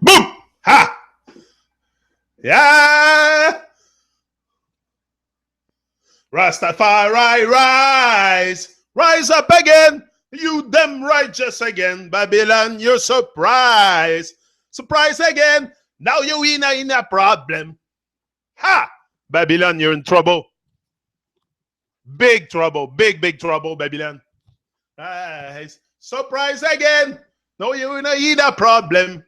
Boom! Ha! Yeah! Rastafari rise! Rise up again! You them righteous again. Babylon, you're surprised. Surprise again. Now you in a problem. Ha! Babylon, you're in trouble. Big trouble. Big trouble, Babylon. Rise. Surprise again. Now you in a problem.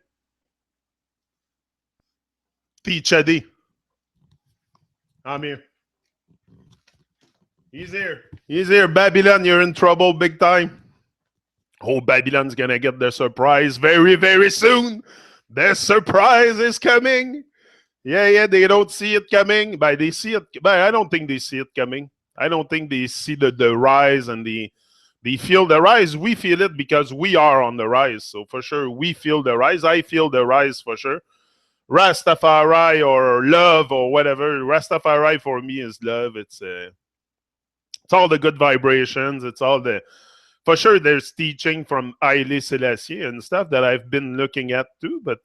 Teacher D. I'm here. He's here. He's here. Babylon, you're in trouble big time. Oh, Babylon's gonna get their surprise very soon. Their surprise is coming. Yeah, they don't see it coming. But they see it. But I don't think they see it coming. I don't think they see the rise and they feel the rise. We feel it because we are on the rise. So for sure, we feel the rise. I feel the rise for sure. Rastafari or love or whatever. Rastafari for me is love. It's all the good vibrations. It's all the for sure. There's teaching from Haile Selassie and stuff that I've been looking at too, but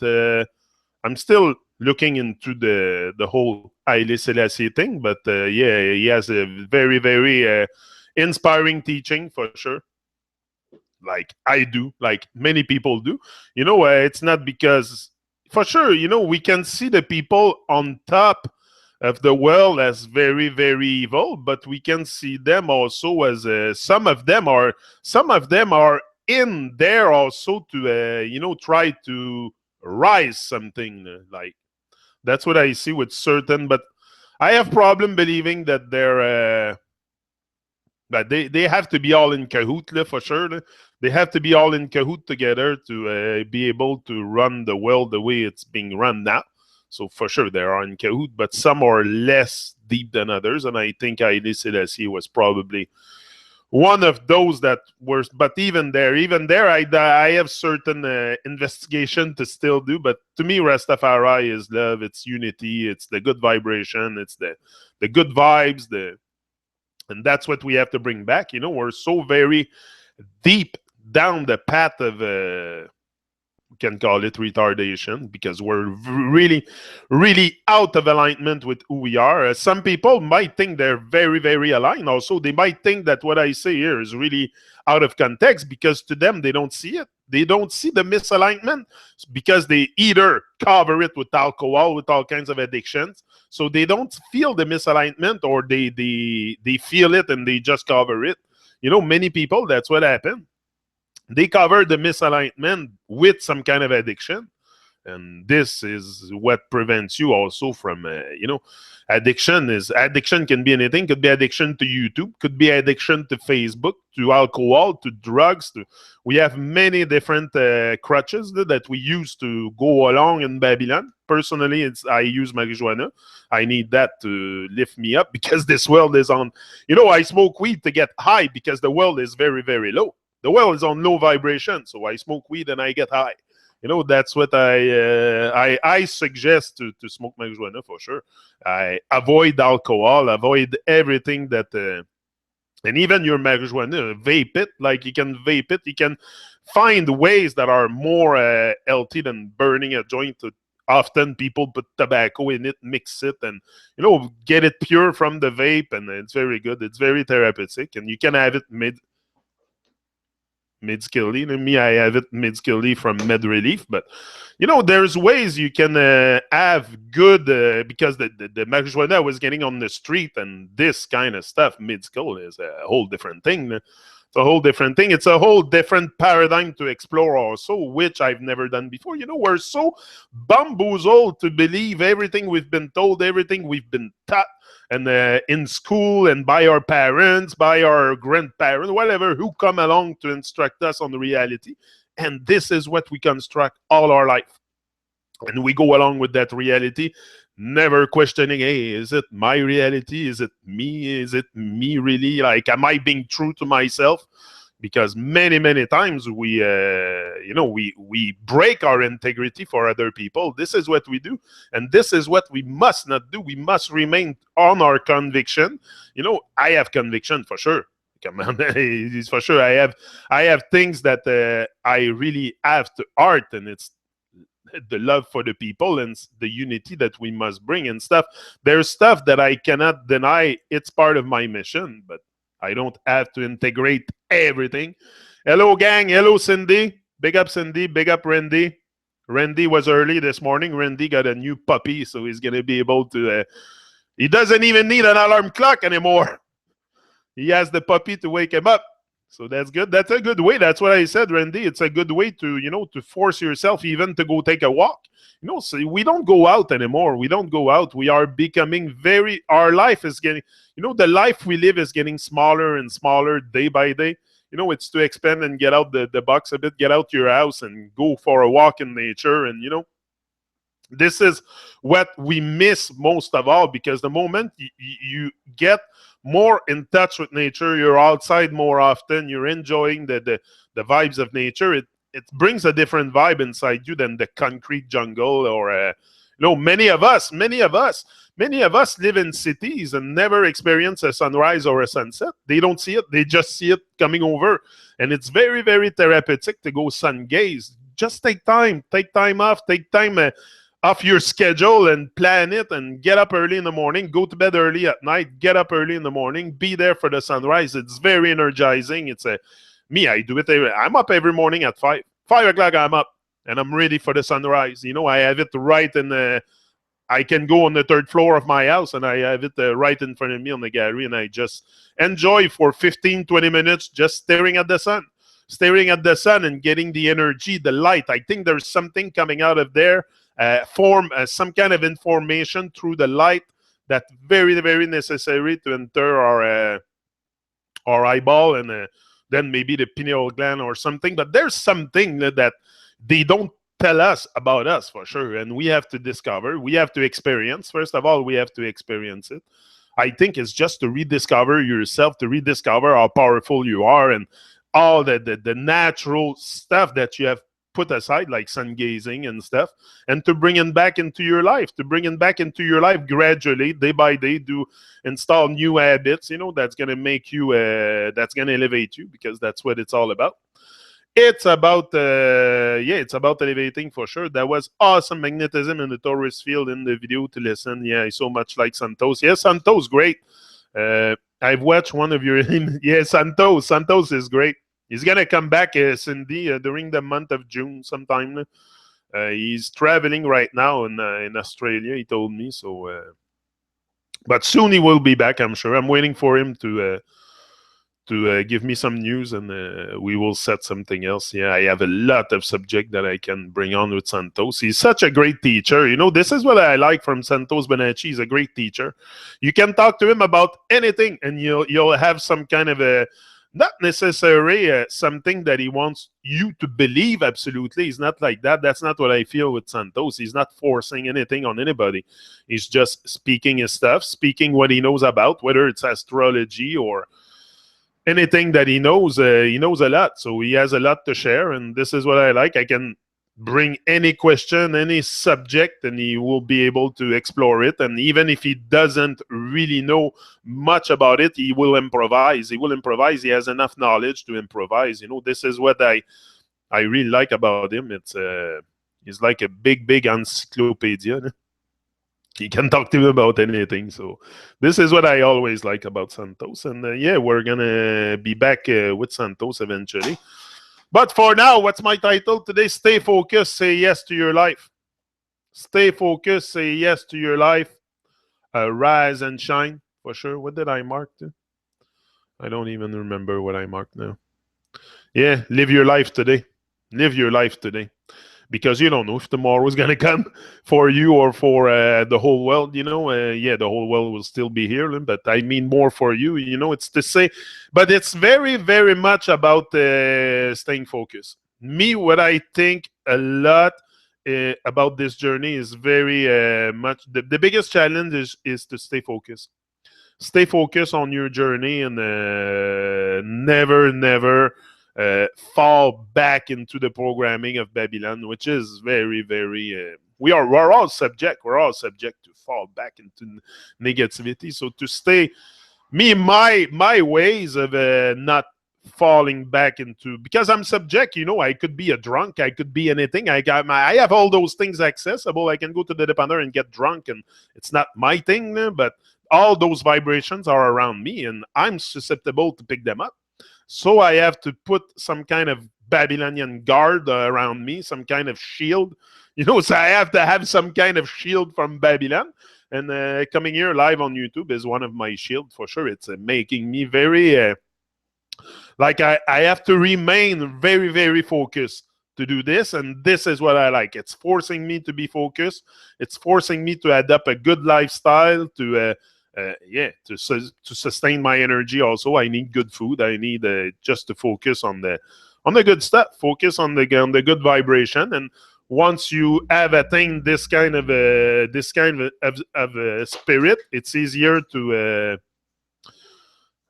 I'm still looking into the whole Haile Selassie thing. But yeah, he has a very inspiring teaching for sure. Like I do, like many people do. It's not because for sure, we can see the people on top of the world as very evil, but we can see them also as some of them are in there also to try to rise something like that's what I see with certain, but I have problem believing that they're but they have to be all in cahoot for sure. They have to be all in cahoot together to be able to run the world the way it's being run now. So for sure they are in cahoot, but some are less deep than others. And I think Haile Selassie was probably one of those that were. But even there, I have certain investigation to still do. But to me, Rastafari is love. It's unity. It's the good vibration. It's the good vibes. And that's what we have to bring back. We're so very deep down the path of we can call it retardation because we're really out of alignment with who we are. Some people might think they're very aligned. Also, they might think that what I say here is really out of context because to them they don't see it. They don't see the misalignment because they either cover it with alcohol, with all kinds of addictions. So they don't feel the misalignment, or they feel it and they just cover it. Many people, that's what happened. They cover the misalignment with some kind of addiction. And this is what prevents you also from, addiction can be anything. Could be addiction to YouTube, could be addiction to Facebook, to alcohol, to drugs. We have many different crutches that we use to go along in Babylon. Personally, I use marijuana. I need that to lift me up because this world is on, I smoke weed to get high because the world is very low. The world is on low vibration. So I smoke weed and I get high. That's what I suggest to smoke marijuana for sure. I avoid alcohol, avoid everything that, and even your marijuana, vape it. Like you can vape it. You can find ways that are more healthy than burning a joint. Often people put tobacco in it, mix it, and get it pure from the vape, and it's very good. It's very therapeutic, and you can have it mid-skilly. Me, I have it mid-skilly from Med Relief, but there's ways you can have good because the marijuana I was getting on the street and this kind of stuff mid-skill is a whole different thing. It's a whole different thing. It's a whole different paradigm to explore also, which I've never done before. We're so bamboozled to believe everything we've been told, everything we've been taught, and in school and by our parents, by our grandparents, whatever, who come along to instruct us on the reality. And this is what we construct all our life. And we go along with that reality, never questioning, hey, is it my reality? Is it me? Is it me really? Like, am I being true to myself? Because many times we break our integrity for other people. This is what we do, and this is what we must not do. We must remain on our conviction. I have conviction for sure. Come on, it's for sure. I have things that I really have to art, and it's the love for the people and the unity that we must bring and stuff. There's stuff that I cannot deny. It's part of my mission, but I don't have to integrate everything. Hello, gang. Hello, Cindy. Big up, Cindy. Big up, Randy. Randy was early this morning. Randy got a new puppy, so he's going to be able to... he doesn't even need an alarm clock anymore. He has the puppy to wake him up. So that's good. That's a good way. That's what I said, Randy. It's a good way to, to force yourself even to go take a walk. So we don't go out anymore. We don't go out. We are becoming our life is getting, the life we live is getting smaller and smaller day by day. It's to expand and get out the box a bit, get out your house and go for a walk in nature. And, this is what we miss most of all, because the moment you get more in touch with nature, you're outside more often, you're enjoying the vibes of nature, it brings a different vibe inside you than the concrete jungle or many of us live in cities and never experience a sunrise or a sunset. They don't see it, they just see it coming over, and it's very, very therapeutic to go sun gaze. Just take time off your schedule and plan it, and get up early in the morning, go to bed early at night, get up early in the morning, be there for the sunrise. It's very energizing. I do it. I'm up every morning at 5 o'clock. I'm up and I'm ready for the sunrise. I have it right in I can go on the third floor of my house and I have it right in front of me on the gallery, and I just enjoy for 15-20 minutes just staring at the sun and getting the energy, the light. I think there's something coming out of there, form some kind of information through the light that's very, very necessary to enter our eyeball, and then maybe the pineal gland or something. But there's something that they don't tell us about us for sure, and we have to discover, we have to experience. First of all, we have to experience it. I think it's just to rediscover yourself, to rediscover how powerful you are, and all the natural stuff that you have put aside, like sun gazing and stuff, and to bring it back into your life, gradually, day by day, to install new habits, that's going to make you, that's going to elevate you, because that's what it's all about. It's about, it's about elevating for sure. That was awesome magnetism in the Taurus field in the video to listen. Yeah, I so much like Santos. Yeah, Santos, great. I've watched one of your, yeah, Santos is great. He's going to come back, Cindy, during the month of June sometime. He's traveling right now in Australia, he told me. So, but soon he will be back, I'm sure. I'm waiting for him to give me some news, and we will set something else. Yeah, I have a lot of subject that I can bring on with Santos. He's such a great teacher. This is what I like from Santos Bonacci. He's a great teacher. You can talk to him about anything, and you'll have some kind of a, not necessarily something that he wants you to believe. Absolutely. He's not like that. That's not what I feel with Santos. He's not forcing anything on anybody. He's just speaking his stuff, speaking what he knows about, whether it's astrology or anything that he knows a lot. So he has a lot to share, and this is what I like. I can bring any question, any subject, and he will be able to explore it. And even if he doesn't really know much about it, he will improvise. He has enough knowledge to improvise. This is what I really like about him. He's like a big encyclopedia. He can talk to him about anything. So this is what I always like about Santos. And we're going to be back with Santos eventually. But for now, what's my title today? Stay focused, say yes to your life. Stay focused, say yes to your life. Rise and shine, for sure. What did I mark to? I don't even remember what I marked now. Yeah, live your life today. Live your life today. Because you don't know if tomorrow is going to come for you or for the whole world, the whole world will still be here, but I mean more for you, it's to say, but it's very, very much about staying focused. Me, what I think a lot about this journey is very much, the biggest challenge is to stay focused. Stay focused on your journey, and never fall back into the programming of Babylon, which is very, very. We're all subject to fall back into negativity. So to stay, my ways of not falling back into, because I'm subject, I could be a drunk, I could be anything. I have all those things accessible. I can go to the dépanneur and get drunk, and it's not my thing, but all those vibrations are around me, and I'm susceptible to pick them up. So I have to put some kind of Babylonian guard around me, some kind of shield. So I have to have some kind of shield from Babylon. And coming here live on YouTube is one of my shield for sure. It's making me very, I have to remain very, very focused to do this. And this is what I like. It's forcing me to be focused. It's forcing me to adapt a good lifestyle to sustain my energy. Also, I need good food. I need just to focus on the good stuff. Focus on the good vibration. And once you have attained this kind of spirit, it's easier to.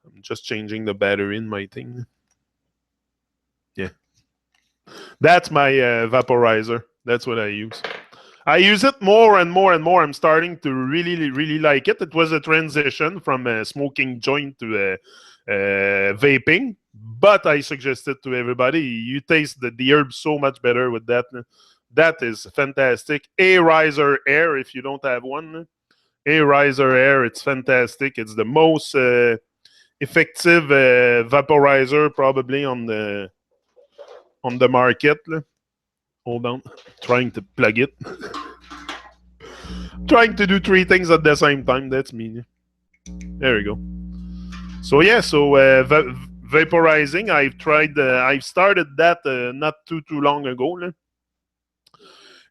I'm just changing the battery in my thing. Yeah, that's my vaporizer. That's what I use. I use it more and more and more. I'm starting to really, really like it. It was a transition from a smoking joint to vaping, but I suggested to everybody, you taste the herb so much better with that. That is fantastic. A-Riser Air, if you don't have one. A-Riser Air, it's fantastic. It's the most effective vaporizer probably on the market. Hold on. Trying to plug it. Trying to do three things at the same time. That's me. There we go. So yeah, vaporizing. I've started that not too long ago.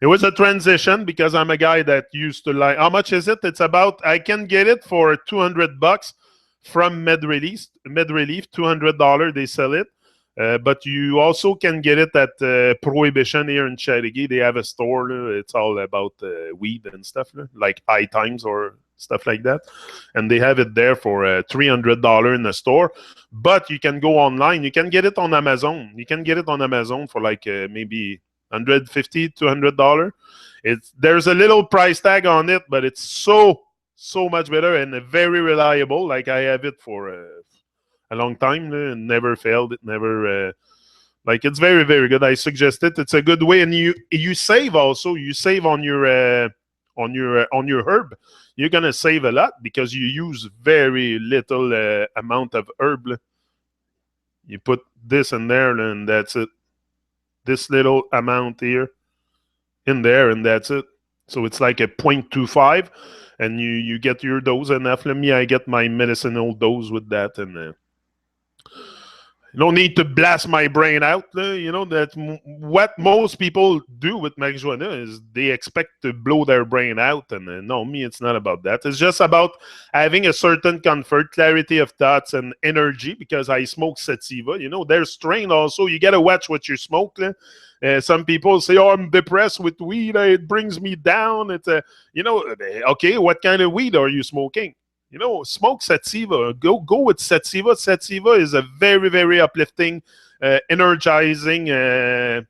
It was a transition because I'm a guy that used to like. How much is it? It's about. I can get it for $200 from MedRelief. $200 they sell it. But you also can get it at Prohibition here in Chateauguay. They have a store. It's all about weed and stuff, like High Times or stuff like that. And they have it there for $300 in the store. But you can go online. You can get it on Amazon. You can get it on Amazon for like maybe $150, $200. There's a little price tag on it, but it's so much better and very reliable. Like I have it for a long time, never failed. It never it's very, very good. I suggest it. It's a good way, and you save also. You save on your herb. You're gonna save a lot because you use very little amount of herb. You put this in there, and that's it. This little amount here in there, and that's it. So it's like a 0.25, and you get your dose enough. Let me, I get my medicinal dose with that, and no need to blast my brain out. That's what most people do with marijuana is they expect to blow their brain out. And no, me, it's not about that. It's just about having a certain comfort, clarity of thoughts, and energy because I smoke sativa. There's strain also. You got to watch what you smoke. Some people say, oh, I'm depressed with weed. It brings me down. It's okay, what kind of weed are you smoking? Smoke sativa. Go with sativa. Sativa is a very, very uplifting, energizing herb.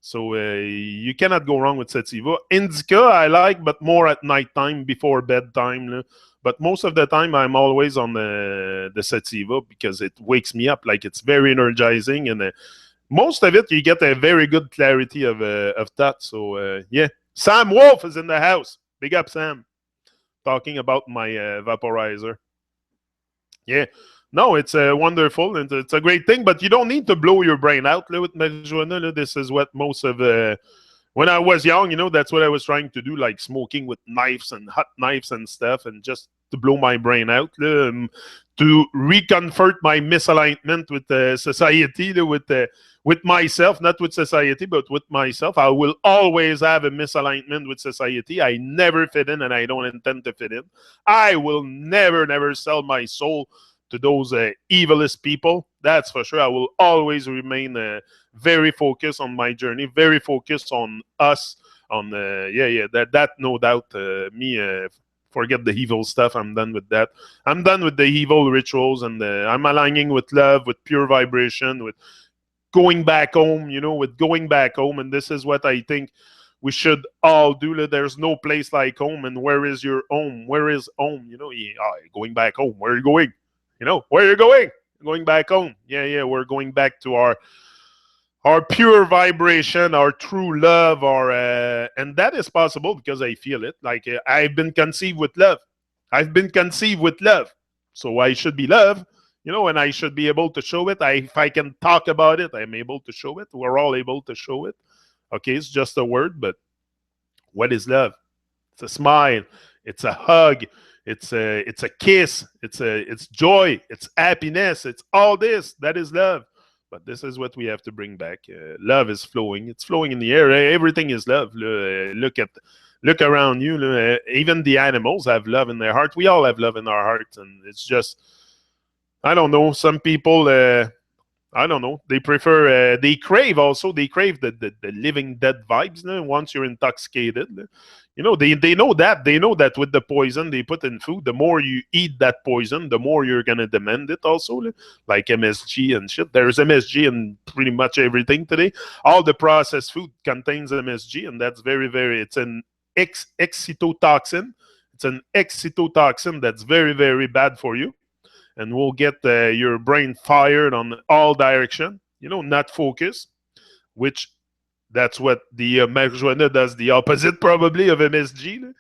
So you cannot go wrong with sativa. Indica I like, but more at nighttime before bedtime. But most of the time I'm always on the sativa because it wakes me up. Like it's very energizing, and most of it you get a very good clarity of thought. So yeah, Sam Wolf is in the house. Big up, Sam. Talking about my vaporizer. Yeah. No, it's wonderful and it's a great thing, but you don't need to blow your brain out with marijuana. This is what most of when I was young, that's what I was trying to do, like smoking with knives and hot knives and stuff, and just to blow my brain out, to reconfort my misalignment with society, with myself, not with society, but with myself. I will always have a misalignment with society. I never fit in, and I don't intend to fit in. I will never sell my soul to those evilest people. That's for sure. I will always remain very focused on my journey, very focused on us, on that no doubt. Forget the evil stuff. I'm done with that. I'm done with the evil rituals, and I'm aligning with love, with pure vibration, with going back home, with going back home. And this is what I think we should all do. There's no place like home. And where is your home? Where is home? Going back home. Where are you going? Where are you going? Going back home. Yeah. We're going back to our pure vibration, our true love, and that is possible because I feel it. Like I've been conceived with love. I've been conceived with love, so I should be loved, and I should be able to show it. If I can talk about it, I'm able to show it. We're all able to show it. Okay, it's just a word, but what is love? It's a smile. It's a hug. It's a kiss. It's joy. It's happiness. It's all this. That is love. But this is what we have to bring back. Love is flowing. It's flowing in the air. Everything is love. Look around you. Even the animals have love in their heart. We all have love in our hearts, and it's just I don't know. Some people. I don't know. They prefer. They crave also. They crave the living dead vibes. Once you're intoxicated, they know that. They know that with the poison they put in food, the more you eat that poison, the more you're gonna demand it. Also, like MSG and shit. There's MSG in pretty much everything today. All the processed food contains MSG, and that's very, very. It's an excitotoxin. It's an excitotoxin that's very, very bad for you, and will get your brain fired on all direction. Not focus, which that's what the marijuana does, the opposite probably of MSG.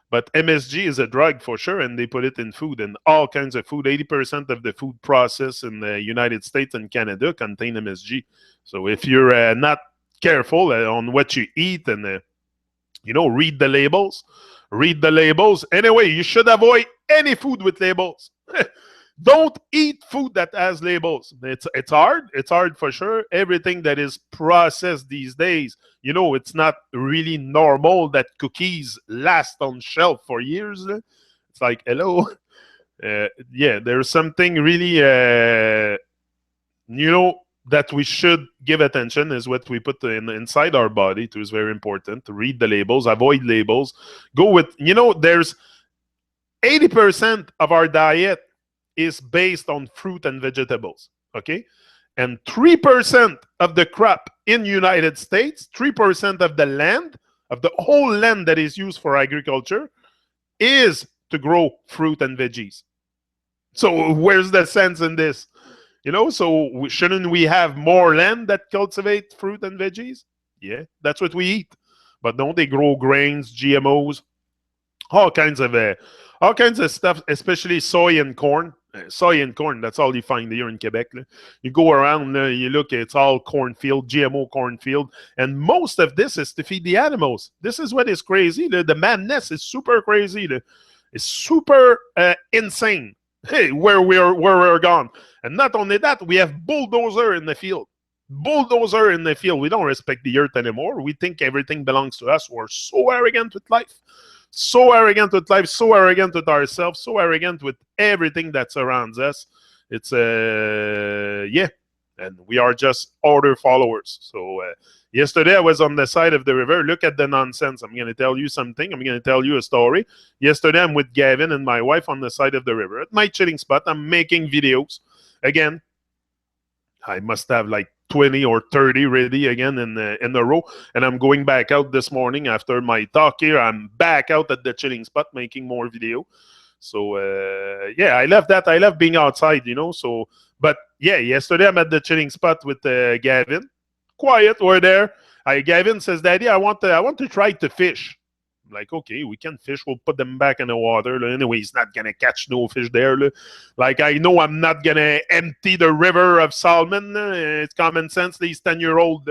But MSG is a drug for sure, and they put it in food, and all kinds of food. 80% of the food processed in the United States and Canada contain MSG. So if you're not careful on what you eat and read the labels. Read the labels. Anyway, you should avoid any food with labels. Don't eat food that has labels. It's hard. It's hard for sure. Everything that is processed these days, it's not really normal that cookies last on shelf for years. It's like, hello. Yeah, there's something really, that we should give attention is what we put inside our body too is very important. To read the labels, avoid labels. Go with, there's 80% of our diet is based on fruit and vegetables, okay? And 3% of the crop in United States, 3% of the land, of the whole land that is used for agriculture, is to grow fruit and veggies. So where's the sense in this? So shouldn't we have more land that cultivate fruit and veggies? Yeah, that's what we eat. But don't they grow grains, GMOs, all kinds of stuff, especially soy and corn. Soy and corn, that's all you find here in Quebec. You go around, you look, it's all cornfield, GMO cornfield, and most of this is to feed the animals. This is what is crazy. The madness is super crazy. It's super insane. Hey, where we're gone. And not only that, we have bulldozer in the field. Bulldozer in the field. We don't respect the earth anymore. We think everything belongs to us. We're so arrogant with life. So arrogant with life, so arrogant with ourselves, so arrogant with everything that surrounds us. It's yeah, and we are just order followers. So yesterday I was on the side of the river. Look at the nonsense. I'm going to tell you something. I'm going to tell you a story. Yesterday I'm with Gavin and my wife on the side of the river at my chilling spot. I'm making videos. Again, I must have like 20 or 30 ready again in a row, and I'm going back out this morning after my talk here. I'm back out at the chilling spot making more video. So yeah, I love that. I love being outside, so but yeah, yesterday I'm at the chilling spot with Gavin. Quiet, we're there. Gavin says, Daddy, I want to try to fish. I'm like, okay, we can fish. We'll put them back in the water. Anyway, he's not going to catch no fish there. Like, I know I'm not going to empty the river of salmon. It's common sense. He's 10-year-old.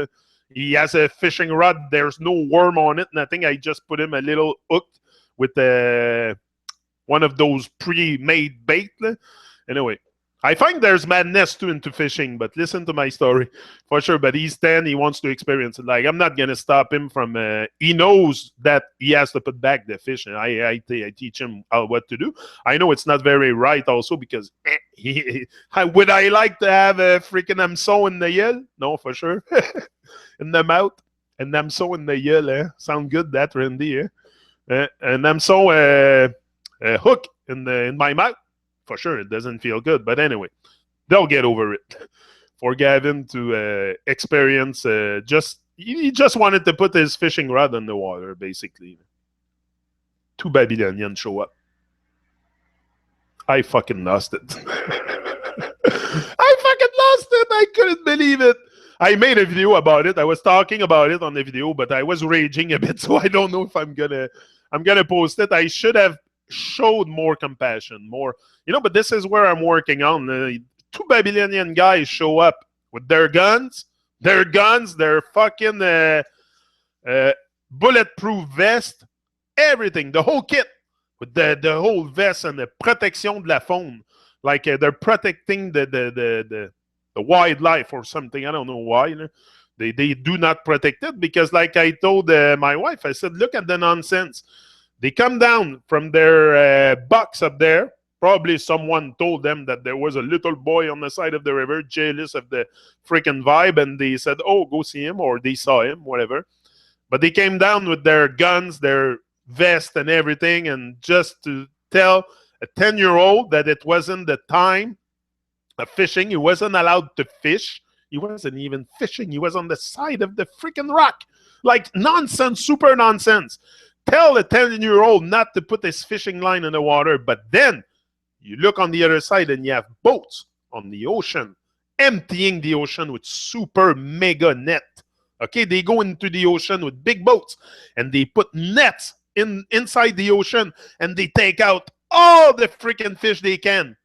He has a fishing rod. There's no worm on it. Nothing. I just put him a little hook with one of those pre-made bait. Anyway, I find there's madness too into fishing, but listen to my story for sure. But he's 10, he wants to experience it. Like, I'm not gonna stop him from. He knows that he has to put back the fish, and I teach him what to do. I know it's not very right, also because would I like to have a freaking hameçon in the yell? No, for sure, in the mouth, and hameçon in the yell. Sound good, that Randy? And hameçon hook in my mouth. For sure, it doesn't feel good. But anyway, they'll get over it. For Gavin to experience, he just wanted to put his fishing rod in the water, basically. 2 Babylonians show up. I fucking lost it. I fucking lost it. I couldn't believe it. I made a video about it. I was talking about it on the video, but I was raging a bit, so I don't know if I'm gonna post it. I should have showed more compassion, more, but this is where I'm working on. Two Babylonian guys show up with their fucking bulletproof vest, everything, the whole kit, with the whole vest and the protection de la faune. Like they're protecting the wildlife or something. I don't know why. They do not protect it because, like I told my wife, I said, look at the nonsense. They come down from their box up there. Probably someone told them that there was a little boy on the side of the river, jealous of the freaking vibe, and they said, oh, go see him, or they saw him, whatever. But they came down with their guns, their vest and everything, and just to tell a 10-year-old that it wasn't the time of fishing. He wasn't allowed to fish. He wasn't even fishing. He was on the side of the freaking rock. Like nonsense, super nonsense. Tell a 10-year-old not to put his fishing line in the water, but then you look on the other side and you have boats on the ocean, emptying the ocean with super mega net. Okay, they go into the ocean with big boats and they put nets inside the ocean and they take out all the freaking fish they can.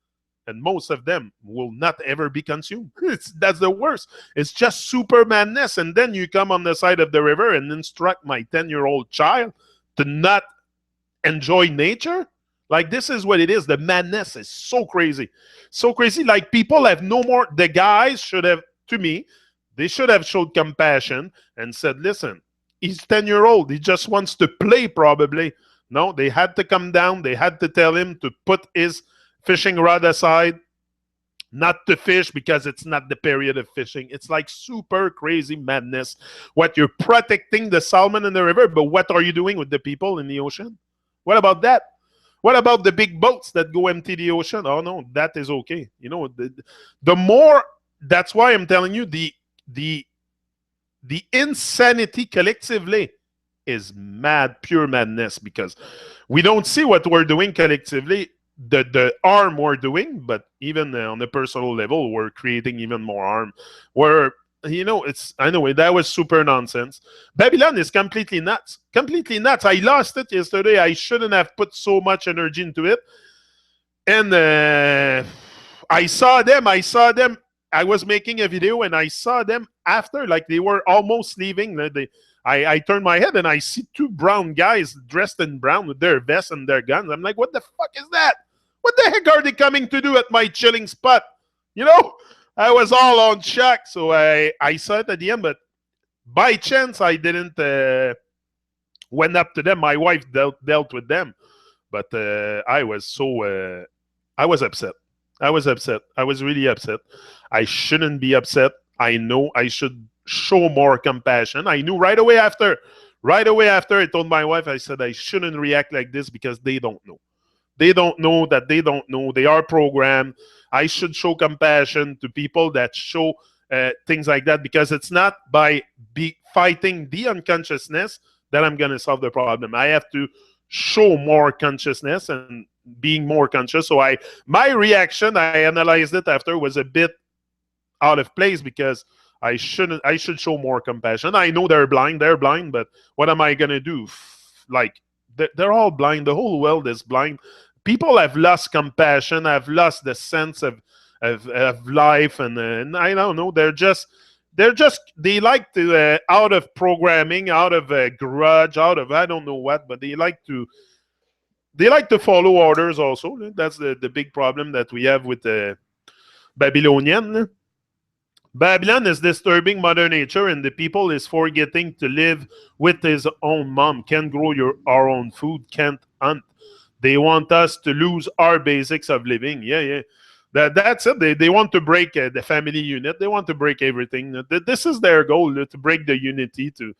And most of them will not ever be consumed. That's the worst. It's just super madness. And then you come on the side of the river and instruct my 10-year-old child to not enjoy nature. Like, this is what it is. The madness is so crazy. So crazy. Like, people have no more. The guys should have, to me, they should have showed compassion and said, listen, he's 10-year-old. He just wants to play, probably. No, they had to come down. They had to tell him to put his fishing rod aside, not to fish because it's not the period of fishing. It's like super crazy madness. What, you're protecting the salmon in the river, but what are you doing with the people in the ocean? What about that? What about the big boats that go empty the ocean? Oh no, that is okay. The more, that's why I'm telling you, the insanity collectively is mad, pure madness, because we don't see what we're doing collectively, the harm we're doing, but even on a personal level, we're creating even more harm. Anyway, that was super nonsense. Babylon is completely nuts. Completely nuts. I lost it yesterday. I shouldn't have put so much energy into it. And I saw them. I was making a video and I saw them after, like they were almost leaving. I turned my head and I see two brown guys dressed in brown with their vests and their guns. I'm like, what the fuck is that? What the heck are they coming to do at my chilling spot? I was all on shock. So I saw it at the end, but by chance I didn't went up to them. My wife dealt with them, but I was upset. I was upset. I was really upset. I shouldn't be upset. I know I should show more compassion. I knew right away after. I told my wife, I said, I shouldn't react like this because they don't know. They don't know that they don't know. They are programmed. I should show compassion to people that show things like that, because it's not by fighting the unconsciousness that I'm going to solve the problem. I have to show more consciousness and being more conscious. So my reaction, I analyzed it after, was a bit out of place, because I should show more compassion. I know they're blind, but what am I going to do? Like, they're all blind. The whole world is blind. People have lost compassion, have lost the sense of life, and I don't know. They like to out of programming, out of grudge, out of I don't know what, but they like to follow orders also. That's the big problem that we have with the Babylonian. Babylon is disturbing Mother Nature, and the people is forgetting to live with his own mom. Can't grow our own food, can't hunt. They want us to lose our basics of living. Yeah. That's it. They want to break the family unit. They want to break everything. This is their goal, to break the unity, to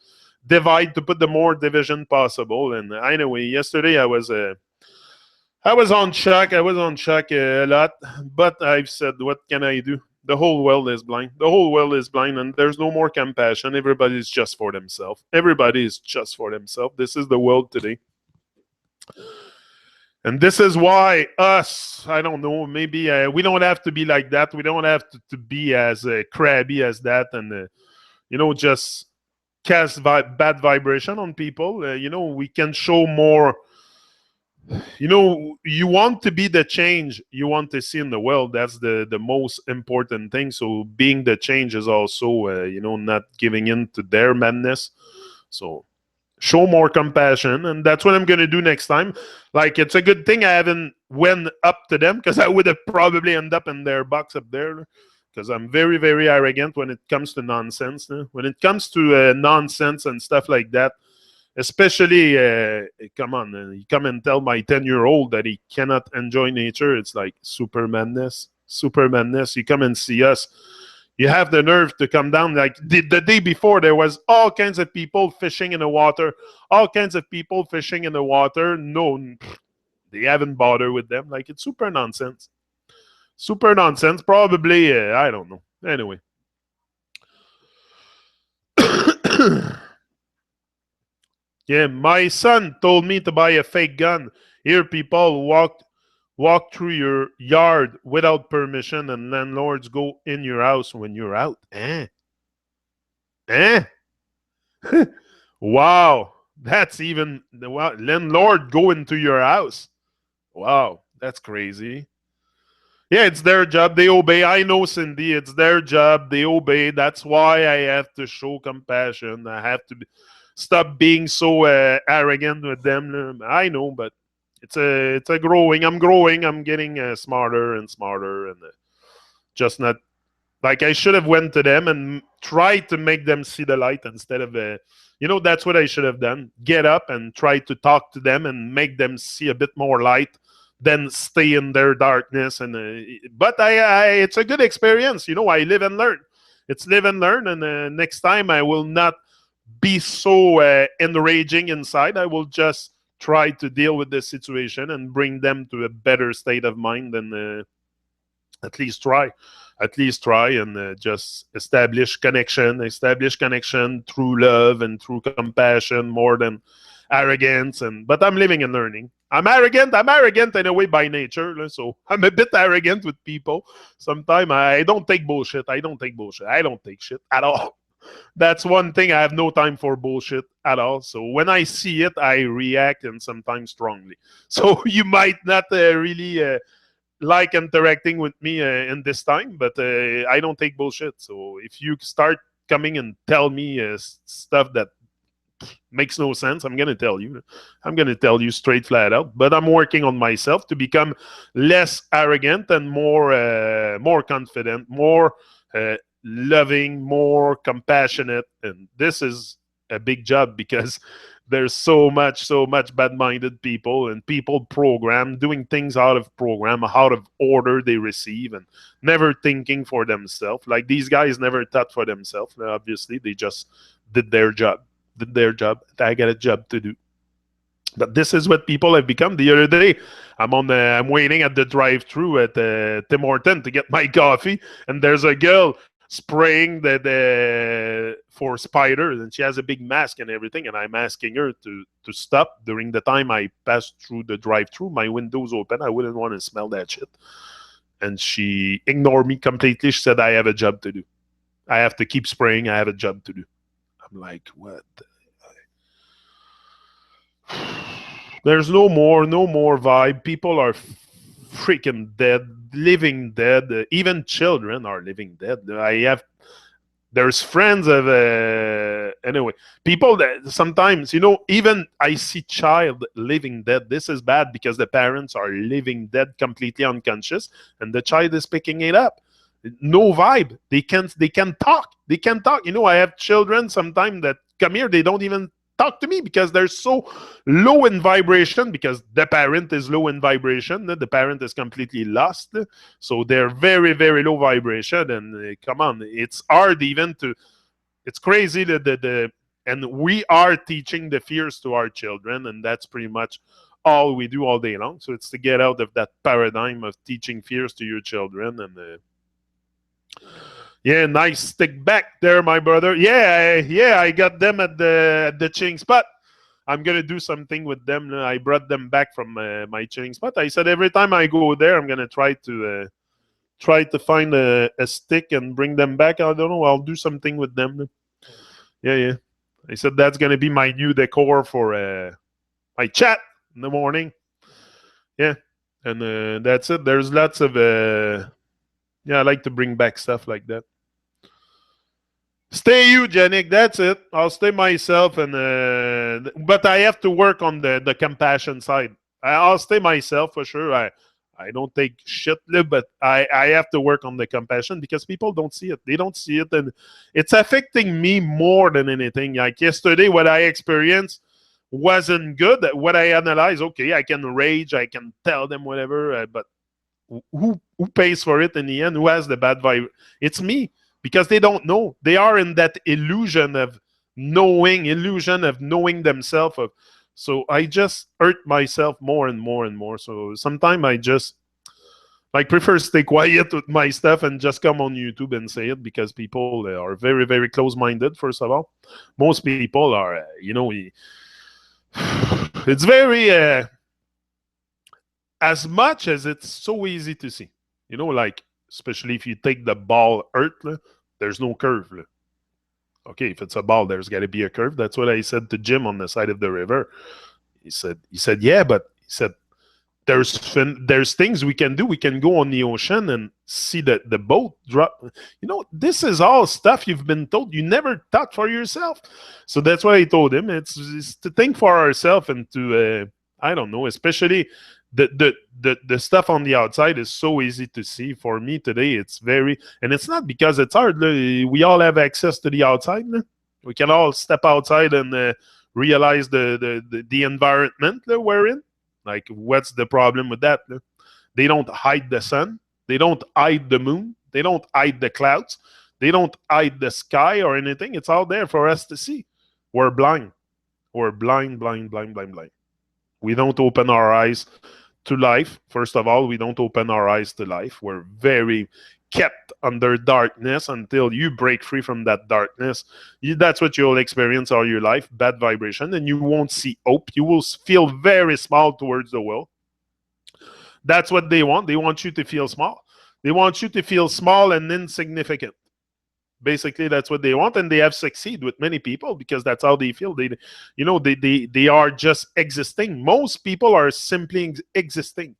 divide, to put the more division possible. And anyway, yesterday I was on shock. I was on shock a lot. But I've said, what can I do? The whole world is blind. The whole world is blind, and there's no more compassion. Everybody's just for themselves. Everybody is just for themselves. This is the world today. And this is why us, I don't know, maybe we don't have to be like that. We don't have to be as crabby as that and, just cast bad vibration on people. We can show more. You want to be the change you want to see in the world. That's the most important thing. So being the change is also, not giving in to their madness. So show more compassion, and that's what I'm going to do next time. Like, it's a good thing I haven't went up to them, because I would have probably ended up in their box up there, because I'm very, very arrogant when it comes to nonsense. When it comes to nonsense and stuff like that, especially, come on, you come and tell my 10-year-old that he cannot enjoy nature. It's like super madness. Super madness. You come and see us. You have the nerve to come down. Like the day before, there was all kinds of people fishing in the water. All kinds of people fishing in the water. No, they haven't bothered with them. Like, it's super nonsense. Super nonsense. Probably, I don't know. Anyway. Yeah, my son told me to buy a fake gun. Here, people walk through your yard without permission, and landlords go in your house when you're out. Eh? Wow, that's even wow. Landlord go into your house. Wow, that's crazy. Yeah, it's their job. They obey. I know, Cindy. It's their job. They obey. That's why I have to show compassion. I have to stop being so arrogant with them. I know, but it's a growing. I'm growing. I'm getting smarter and smarter, and just not like I should have went to them and tried to make them see the light instead of that's what I should have done. Get up and try to talk to them and make them see a bit more light than stay in their darkness. And but it's a good experience. I live and learn. It's live and learn. And next time I will not be so enraging inside. I will just try to deal with the situation and bring them to a better state of mind, and at least try and just establish connection through love and through compassion more than arrogance. But I'm living and learning. I'm arrogant in a way by nature, so I'm a bit arrogant with people. Sometimes I don't take bullshit. I don't take shit at all. That's one thing. I have no time for bullshit at all. So when I see it, I react, and sometimes strongly. So you might not really like interacting with me in this time, but I don't take bullshit. So if you start coming and tell me stuff that makes no sense, I'm gonna tell you. I'm gonna tell you straight, flat out. But I'm working on myself to become less arrogant and more confident, more loving, more compassionate. And this is a big job, because there's so much bad-minded people, and people doing things out of program, out of order they receive, and never thinking for themselves. Like, these guys never thought for themselves. Obviously, they just did their job. I got a job to do. But this is what people have become. The other day, I'm waiting at the drive-through at Tim Horton to get my coffee, and there's a girl spraying the for spiders, and she has a big mask and everything, and I'm asking her to stop. During the time I passed through the drive-through, my window's open. I wouldn't want to smell that shit. And she ignored me completely. She said, I have a job to do. I have to keep spraying. I have a job to do. I'm like, what? There's no more vibe. People are freaking dead, living dead. Even children are living dead. There's friends of anyway, people that sometimes, even I see child living dead. This is bad, because the parents are living dead, completely unconscious, and the child is picking it up. No vibe. They can't talk. I have children sometimes that come here, they don't even talk to me, because they're so low in vibration, because the parent is low in vibration. The parent is completely lost. So they're very, very low vibration. And come on, it's hard even to, it's crazy that and we are teaching the fears to our children, and that's pretty much all we do all day long. So it's to get out of that paradigm of teaching fears to your children. And yeah, nice stick back there, my brother. Yeah, I got them at the ching spot. I'm gonna do something with them. I brought them back from my chilling spot. I said every time I go there, I'm gonna try to find a stick and bring them back. I don't know. I'll do something with them. Yeah, yeah. I said that's gonna be my new decor for my chat in the morning. Yeah, and that's it. There's lots of yeah. I like to bring back stuff like that. Stay eugenic. That's it. I'll stay myself, and but I have to work on the compassion side. I'll stay myself for sure. I don't take shit, but I have to work on the compassion because people don't see it. They don't see it, and it's affecting me more than anything. Like yesterday, what I experienced wasn't good. What I analyzed, okay, I can rage, I can tell them whatever, but who pays for it in the end? Who has the bad vibe? It's me, because they don't know. They are in that illusion of knowing themselves. So I just hurt myself more and more and more. So sometimes I just like prefer stay quiet with my stuff and just come on YouTube and say it, because people are very, very close-minded. First of all, most people are, it's very as much as it's so easy to see, like especially if you take the ball earth, there's no curve. Okay, if it's a ball, there's got to be a curve. That's what I said to Jim on the side of the river. He said, yeah, but he said, there's things we can do. We can go on the ocean and see the boat drop. This is all stuff you've been told. You never thought for yourself. So that's what I told him. It's to think for ourselves and to, I don't know, especially the stuff on the outside is so easy to see. For me today, it's very, and it's not because it's hard. We all have access to the outside. We can all step outside and realize the environment that we're in. Like, what's the problem with that? They don't hide the sun. They don't hide the moon. They don't hide the clouds. They don't hide the sky or anything. It's all there for us to see. We're blind. We're blind. We don't open our eyes to life. First of all, we don't open our eyes to life. We're very kept under darkness until you break free from that darkness. That's what you'll experience all your life, bad vibration, and you won't see hope. You will feel very small towards the world. That's what they want. They want you to feel small. They want you to feel small and insignificant. Basically, that's what they want, and they have succeeded with many people because that's how they feel. They are just existing. Most people are simply existing.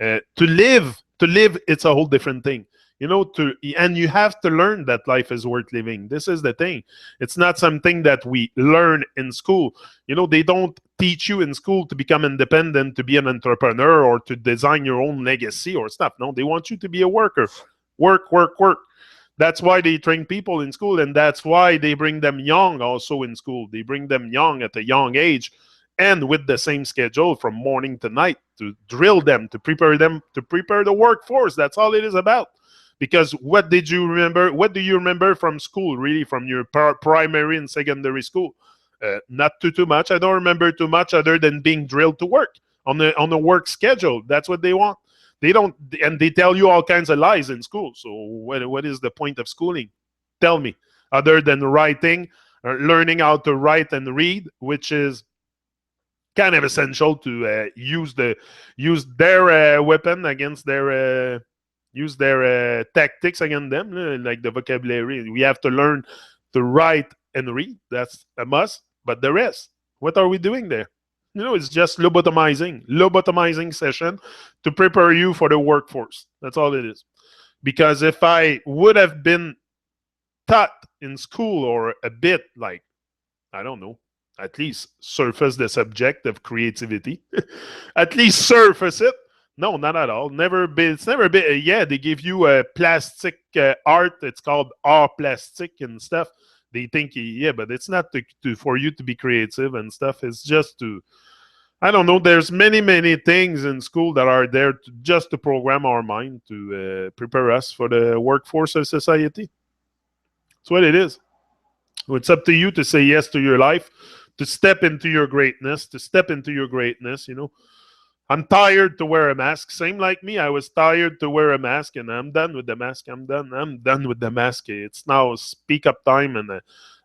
To live, it's a whole different thing. And you have to learn that life is worth living. This is the thing. It's not something that we learn in school. They don't teach you in school to become independent, to be an entrepreneur, or to design your own legacy or stuff. No, they want you to be a worker. Work. That's why they train people in school, and that's why they bring them young also in school. They bring them young at a young age, and with the same schedule from morning to night, to drill them, to prepare the workforce. That's all it is about. Because what do you remember from school, really, from your primary and secondary school? Not too much. I don't remember too much other than being drilled to work on the work schedule. That's what they want. They don't, and they tell you all kinds of lies in school. So what is the point of schooling? Tell me, other than writing, or learning how to write and read, which is kind of essential to use their weapon against their use their tactics against them, like the vocabulary. We have to learn to write and read. That's a must. But the rest, what are we doing there? It's just lobotomizing session to prepare you for the workforce. That's all it is. Because if I would have been taught in school, or a bit, like, I don't know, at least surface the subject of creativity, at least surface it. No, not at all. It's never been. Yeah, they give you a plastic art. It's called art plastic and stuff. They think, yeah, but it's not for you to be creative and stuff. It's just to, I don't know. There's many things in school that are there just to program our mind, to prepare us for the workforce of society. That's what it is. It's up to you to say yes to your life, to step into your greatness, I'm tired to wear a mask. Same like me. I was tired to wear a mask, and I'm done with the mask. I'm done with the mask. It's now speak up time, and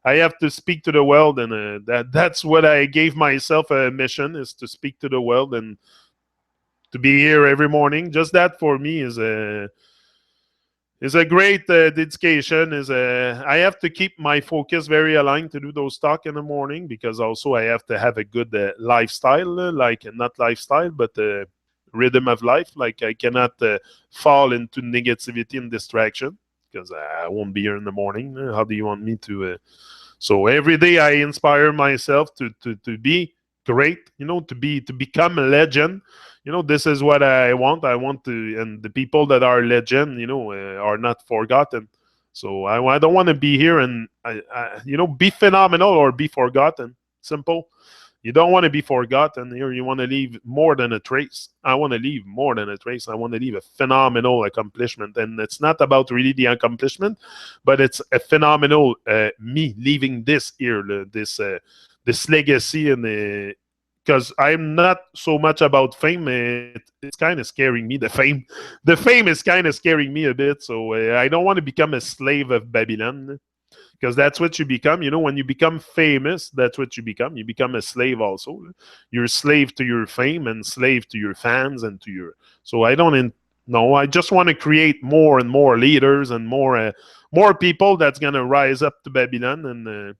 I have to speak to the world, and that's what I gave myself a mission, is to speak to the world and to be here every morning. Just that for me is a great dedication. Is a I have to keep my focus very aligned to do those talk in the morning, because also I have to have a good lifestyle, like not lifestyle, but rhythm of life. Like I cannot fall into negativity and distraction, because I won't be here in the morning. How do you want me to? So every day I inspire myself to be great, to become a legend. This is what I want. I want to, and the people that are legend, are not forgotten. So I don't want to be here and be phenomenal or be forgotten. Simple. You don't want to be forgotten here. You want to leave more than a trace. I want to leave more than a trace. I want to leave a phenomenal accomplishment. And it's not about really the accomplishment, but it's a phenomenal me leaving this here, this legacy. And because I'm not so much about fame, it's kind of scaring me. The fame is kind of scaring me a bit. So I don't want to become a slave of Babylon, because that's what you become. When you become famous, that's what you become. You become a slave also. You're a slave to your fame and slave to your fans and to your. So I don't. No, I just want to create more and more leaders and more people that's gonna rise up to Babylon, and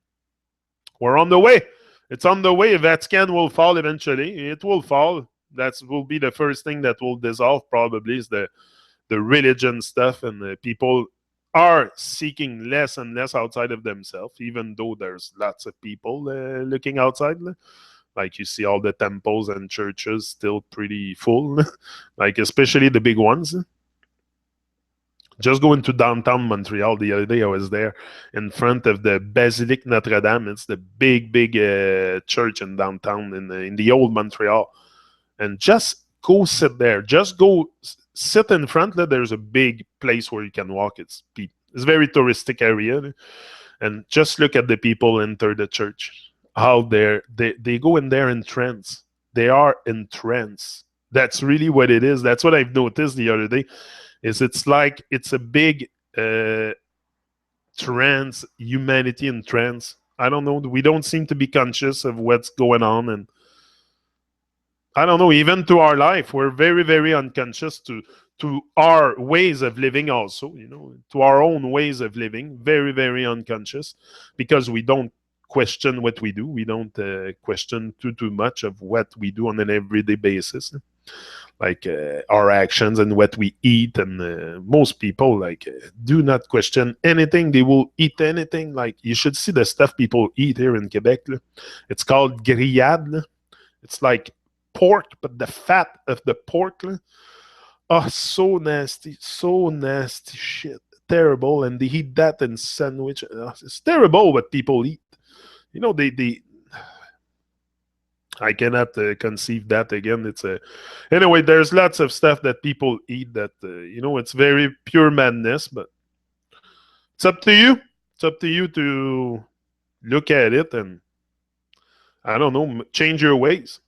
we're on the way. It's on the way. Vatican will fall eventually. It will fall. That will be the first thing that will dissolve. Probably is the religion stuff, and the people are seeking less and less outside of themselves, even though there's lots of people looking outside. Like you see all the temples and churches still pretty full, like especially the big ones. Just going to downtown Montreal the other day, I was there in front of the Basilique Notre Dame. It's the big church in downtown in the old Montreal. And just go sit there. Just go sit in front. There's a big place where you can walk. It's a very touristic area. And just look at the people enter the church. How they go in there in trance. They are in trance. That's really what it is. That's what I've noticed the other day. It's like it's a big trance, humanity in trance. I don't know. We don't seem to be conscious of what's going on, and I don't know. Even to our life, we're very, very unconscious to our ways of living. Also, to our own ways of living, very, very unconscious, because we don't question what we do. We don't question too much of what we do on an everyday basis, like our actions and what we eat. And most people do not question anything. They will eat anything. Like you should see the stuff people eat here in Quebec. It's called grillade. It's like pork, but the fat of the pork. Oh, so nasty shit. Terrible. And they eat that in sandwich. It's terrible what people eat. They I cannot conceive that again. Anyway. There's lots of stuff that people eat that it's very pure madness. But it's up to you. It's up to you to look at it and I don't know, change your ways.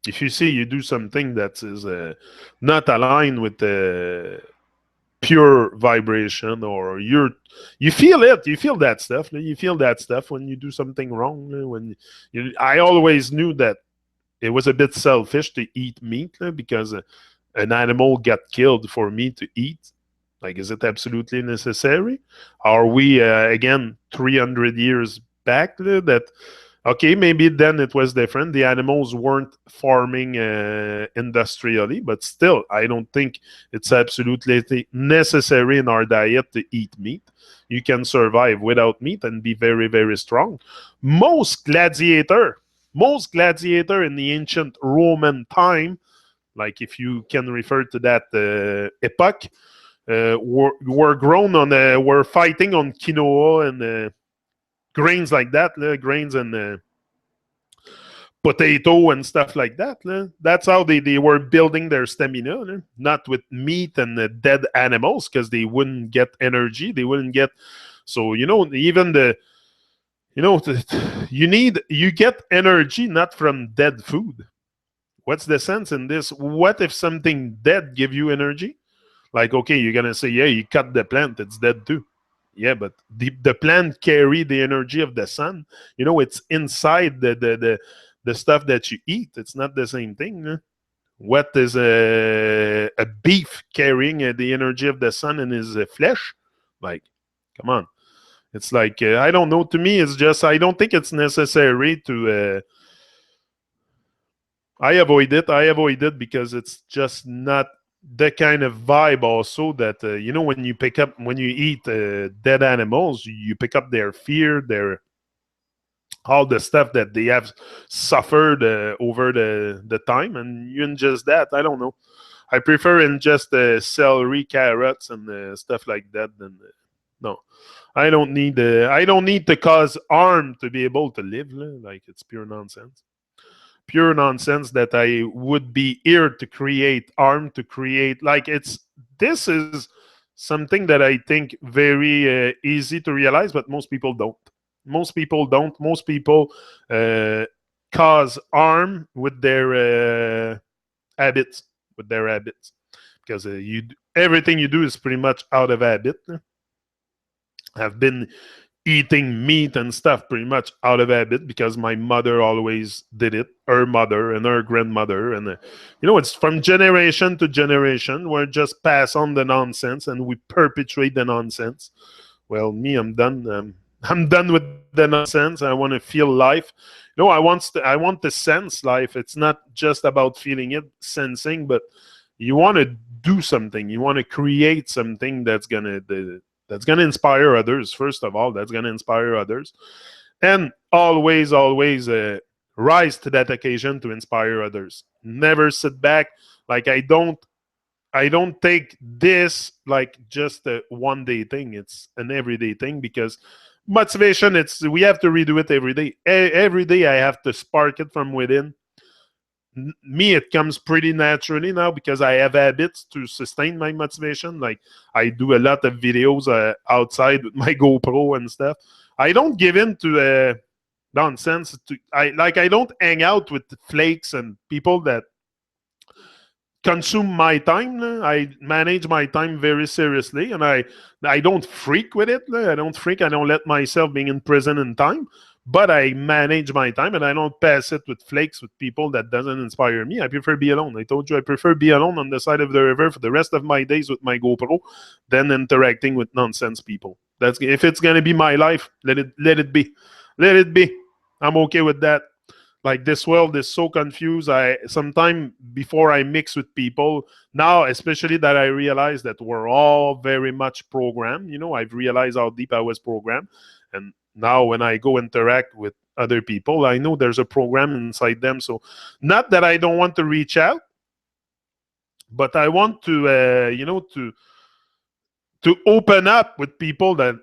If you see you do something that is not aligned with the pure vibration, or you feel it, you feel that stuff. You feel that stuff when you do something wrong. I always knew that it was a bit selfish to eat meat, because an animal got killed for me to eat. Like, is it absolutely necessary? Are we again 300 years back that? Okay, maybe then it was different. The animals weren't farming industrially, but still, I don't think it's absolutely necessary in our diet to eat meat. You can survive without meat and be very, very strong. Most gladiator in the ancient Roman time, like if you can refer to that epoch, were fighting on quinoa and grains like that, grains and potato and stuff like that. That's how they were building their stamina, not with meat and dead animals, because they wouldn't get energy. They wouldn't get. So even you get energy not from dead food. What's the sense in this? What if something dead give you energy? Like, okay, you're gonna say, yeah, you cut the plant, it's dead too. Yeah, but the plant carry the energy of the sun. It's inside the stuff that you eat. It's not the same thing. Huh? What is a beef carrying the energy of the sun in his flesh? Like, come on. It's like, I don't know. To me, it's just, I don't think it's necessary to. I avoid it. I avoid it because it's just not the kind of vibe also that, when you eat dead animals, you pick up their fear, their all the stuff that they have suffered over the time, and you ingest that. I don't know. I prefer ingest celery, carrots, and stuff like that than no. I don't need to cause harm to be able to live. Like, it's pure nonsense. Pure nonsense that I would be here to create harm, to create, like, this is something that I think very easy to realize, but most people don't. Most people don't. Most people uh, cause harm with their habits, because everything you do is pretty much out of habit. I've been eating meat and stuff pretty much out of habit because my mother always did it, her mother and her grandmother. And, it's from generation to generation. We're just pass on the nonsense and we perpetuate the nonsense. Well, me, I'm done. I'm done with the nonsense. I want to feel life. I want to sense life. It's not just about feeling it, sensing, but you want to do something. You want to create something that's gonna inspire others. First of all, that's gonna inspire others, and always, always rise to that occasion to inspire others. Never sit back. Like, I don't take this like just a one day thing. It's an everyday thing because motivation. We have to redo it every day. Every day I have to spark it from within. Me, it comes pretty naturally now because I have habits to sustain my motivation. Like, I do a lot of videos outside with my GoPro and stuff. I don't give in to nonsense. I don't hang out with flakes and people that consume my time. I manage my time very seriously, and I don't freak with it. I don't freak. I don't let myself being in prison in time. But I manage my time, and I don't pass it with flakes with people that doesn't inspire me. I prefer be alone. I told you I prefer be alone on the side of the river for the rest of my days with my GoPro than interacting with nonsense people. That's if it's gonna be my life, let it be. Let it be. I'm okay with that. Like, this world is so confused. I sometime before I mix with people now, especially that I realize that we're all very much programmed. I've realized how deep I was programmed, and now when I go interact with other people, I know there's a program inside them. So, not that I don't want to reach out, but I want to to open up with people that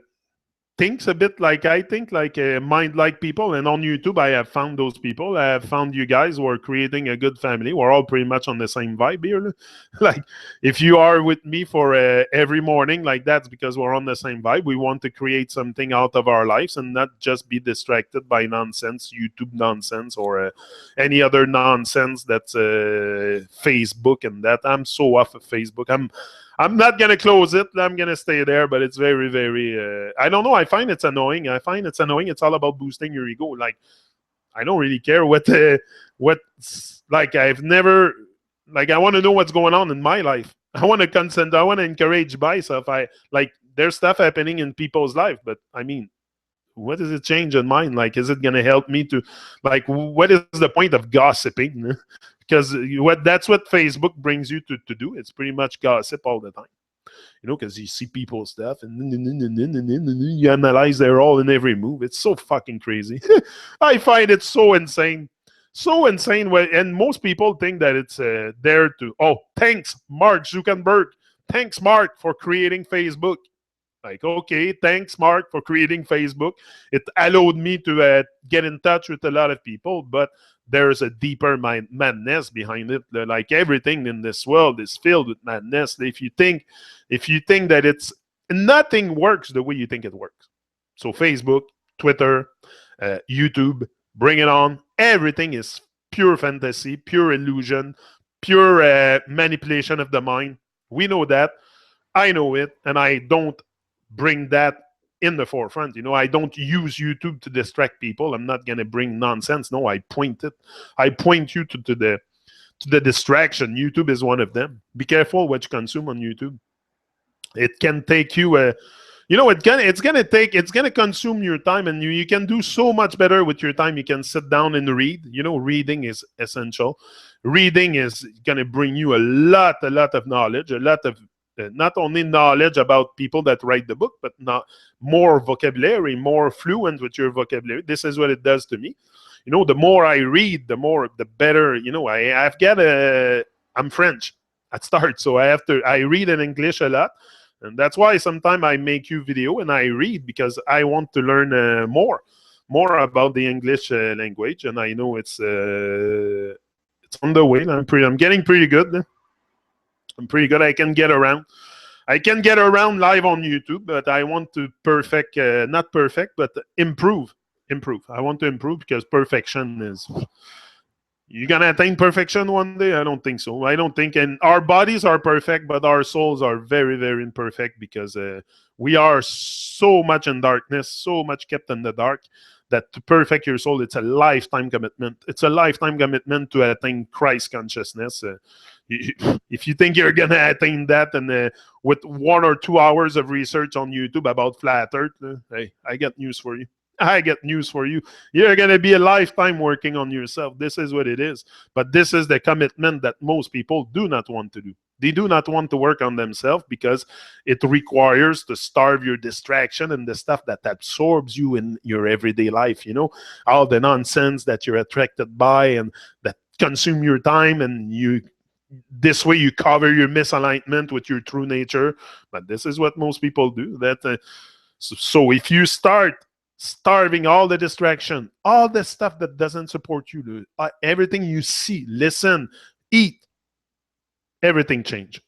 thinks a bit like I think, like mind like people. And on YouTube, I have found those people. I have found you guys who are creating a good family. We're all pretty much on the same vibe here. Like, if you are with me for every morning, like, that's because we're on the same vibe. We want to create something out of our lives and not just be distracted by nonsense, YouTube nonsense, or any other nonsense that's Facebook and that. I'm so off of Facebook. I'm not gonna close it. I'm gonna stay there, but it's very, very. I don't know. I find it's annoying. It's all about boosting your ego. Like, I don't really care what's like. I've never like. I want to know what's going on in my life. I want to consent. I want to encourage myself. I like. There's stuff happening in people's life, but I mean, what does it change in mine? Like, is it going to help me to, like, what is the point of gossiping? Because that's what Facebook brings you to do. It's pretty much gossip all the time. Because you see people's stuff and you analyze their all and every move. It's so fucking crazy. I find it so insane. So insane. And most people think that it's there to, oh, thanks, Mark Zuckerberg. Thanks, Mark, for creating Facebook. Like, okay, thanks, Mark, for creating Facebook. It allowed me to get in touch with a lot of people, but there's a deeper madness behind it. Like, everything in this world is filled with madness. If you think that it's nothing works the way you think it works. So Facebook, Twitter, YouTube, bring it on. Everything is pure fantasy, pure illusion, pure manipulation of the mind. We know that. I know it, and I don't bring that in the forefront. I don't use YouTube to distract people. I'm not gonna bring nonsense. No, I point it. I point you to the distraction. YouTube is one of them. Be careful what you consume on YouTube. It can take you it's gonna consume your time, and you can do so much better with your time. You can sit down and read. Reading is essential. Reading is gonna bring you a lot of knowledge, a lot of not only knowledge about people that write the book, but not more vocabulary, more fluent with your vocabulary. This is what it does to me. The more I read, the better. I'm French at start, so I read in English a lot. And that's why sometimes I make you video and I read, because I want to learn more about the English language. And I know it's on the way. I'm getting pretty good. I'm pretty good. I can get around. I can get around live on YouTube, but I want to not perfect, but improve. I want to improve, because perfection is... You gonna attain perfection one day? I don't think so. I don't think, and our bodies are perfect, but our souls are very, very imperfect, because we are so much in darkness, so much kept in the dark, that to perfect your soul, it's a lifetime commitment. It's a lifetime commitment to attain Christ consciousness. If you think you're gonna attain that, and with 1 or 2 hours of research on YouTube about flat Earth, hey, I got news for you. You're going to be a lifetime working on yourself. This is what it is. But this is the commitment that most people do not want to do. They do not want to work on themselves, because it requires to starve your distraction and the stuff that absorbs you in your everyday life. All the nonsense that you're attracted by and that consume your time, and this way you cover your misalignment with your true nature. But this is what most people do. So if you start starving all the distraction, all the stuff that doesn't support you, everything you see, listen, eat, everything change,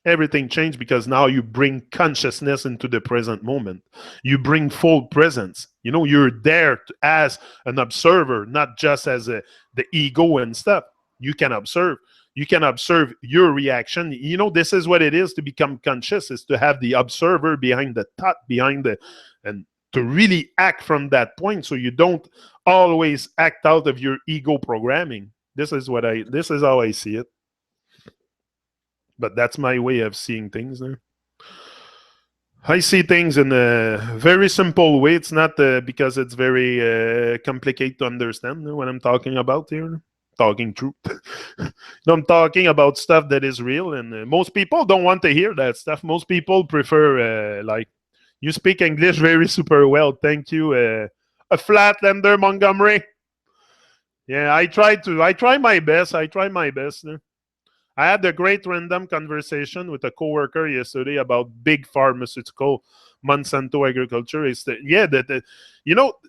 because now you bring consciousness into the present moment. You bring full presence. You're there as an observer, not just as the ego and stuff. You can observe your reaction. This is what it is to become conscious, is to have the observer behind the thought, and to really act from that point, so you don't always act out of your ego programming. This is how I see it. But that's my way of seeing things. I see things in a very simple way. It's not because it's very complicated to understand what I'm talking about here. Talking truth. I'm talking about stuff that is real, and most people don't want to hear that stuff. Most people prefer you speak English very super well. Thank you. A Flatlander Montgomery. Yeah, I try my best. I had a great random conversation with a coworker yesterday about big pharmaceutical Monsanto agriculture.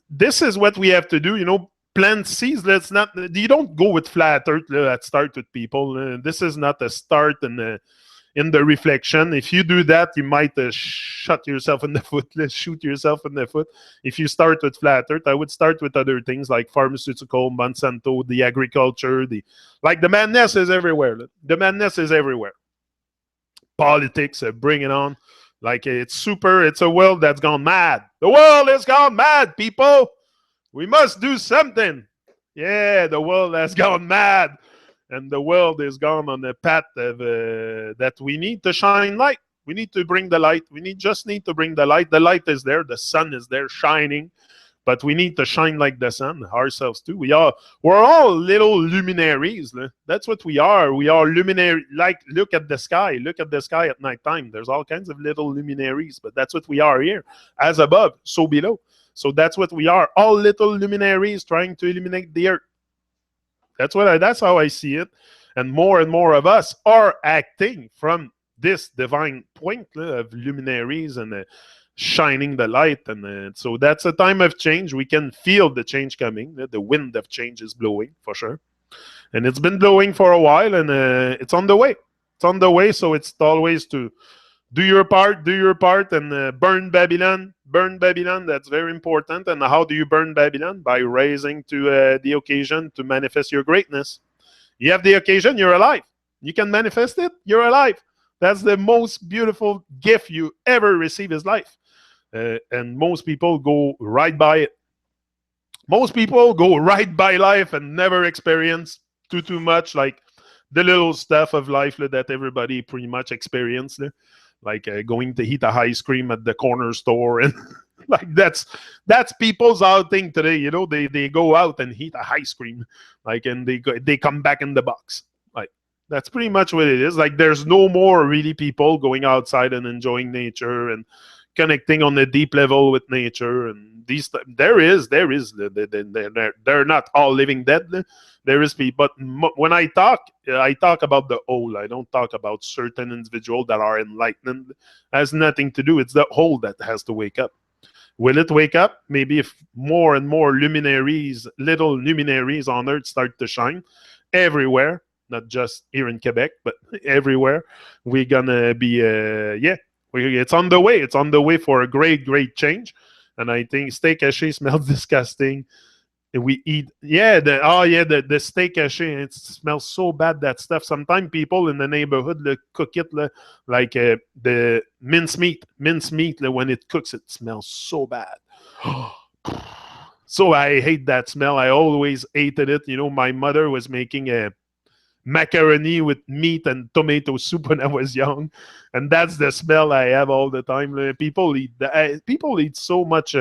This is what we have to do. Plant seeds. You don't go with flat earth. Let's start with people. This is not a start in the reflection. If you do that, you might shoot yourself in the foot. If you start with flat earth, I would start with other things like pharmaceutical, Monsanto, the agriculture. The madness is everywhere. Politics, bring it on. It's a world that's gone mad. The world has gone mad, people. We must do something. Yeah, the world has gone mad. And the world is gone on a path of, that we need to shine light. We need to bring the light. Just need to bring the light. The light is there. The sun is there shining. But we need to shine like the sun ourselves too. We're all little luminaries. That's what we are. We are luminary. Look at the sky. Look at the sky at nighttime. There's all kinds of little luminaries. But that's what we are here. As above, so below. So that's what we are. All little luminaries trying to illuminate the earth. That's how I see it. And more of us are acting from this divine point of luminaries and shining the light. And so that's a time of change. We can feel the change coming. The wind of change is blowing, for sure. And it's been blowing for a while, and it's on the way. So it's always to do your part, and burn Babylon. That's very important. And how do you burn Babylon? By raising to the occasion to manifest your greatness. You have the occasion, you're alive. You can manifest it, you're alive. That's the most beautiful gift you ever receive is life. And most people go right by it. Most people go right by life and never experience too much, like the little stuff of life that everybody pretty much experienced, like going to eat a ice cream at the corner store, and like that's people's outing today. They go out and eat a ice cream, like, and they come back in the box. Like, that's pretty much what it is. Like, there's no more really people going outside and enjoying nature and connecting on a deep level with nature. And there is they're not all living dead. There is people, but when I talk about the whole. I don't talk about certain individuals that are enlightened. It has nothing to do. It's the whole that has to wake up. Will it wake up? Maybe if more and more luminaries, little luminaries on Earth start to shine everywhere, not just here in Quebec, but everywhere, we're gonna be, it's on the way. It's on the way for a great, great change. And I think steak haché smells disgusting. We eat, the steak haché. It smells so bad, that stuff. Sometimes people in the neighborhood cook it like the mincemeat. When it cooks, it smells so bad. So I hate that smell. I always hated it. My mother was making a macaroni with meat and tomato soup when I was young, and that's the smell I have all the time. People eat so much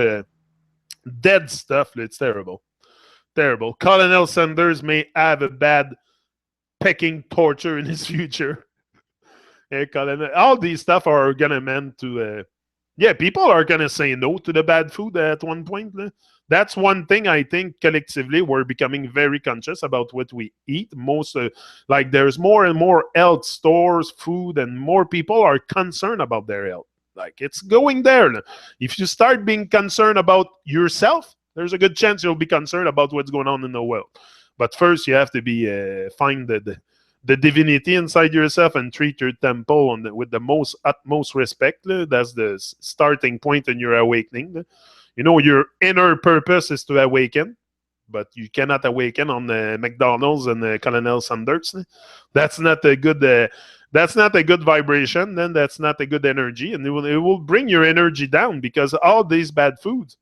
dead stuff. It's terrible, terrible. Colonel Sanders may have a bad pecking torture in his future. Colonel, all these stuff are gonna meant to. People are gonna say no to the bad food at one point. That's one thing. I think collectively we're becoming very conscious about what we eat. Like, there's more and more health stores, food, and more people are concerned about their health. Like, it's going there. If you start being concerned about yourself, there's a good chance you'll be concerned about what's going on in the world. But first, you have to be find the divinity inside yourself and treat your temple with the most utmost respect. That's the starting point in your awakening. Your inner purpose is to awaken, but you cannot awaken on McDonald's and Colonel Sanders. That's not a good. That's not a good vibration. Then that's not a good energy, and it will bring your energy down, because all these bad foods,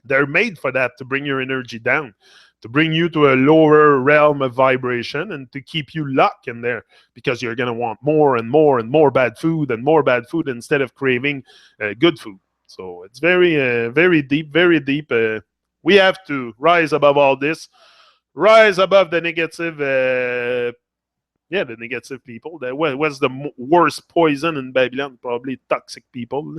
they're made for that, to bring your energy down, to bring you to a lower realm of vibration, and to keep you locked in there, because you're going to want more and more and more bad food and more bad food, instead of craving good food. So it's very deep, very deep. We have to rise above all this, rise above the negative, the negative people. What's the worst poison in Babylon? Probably toxic people.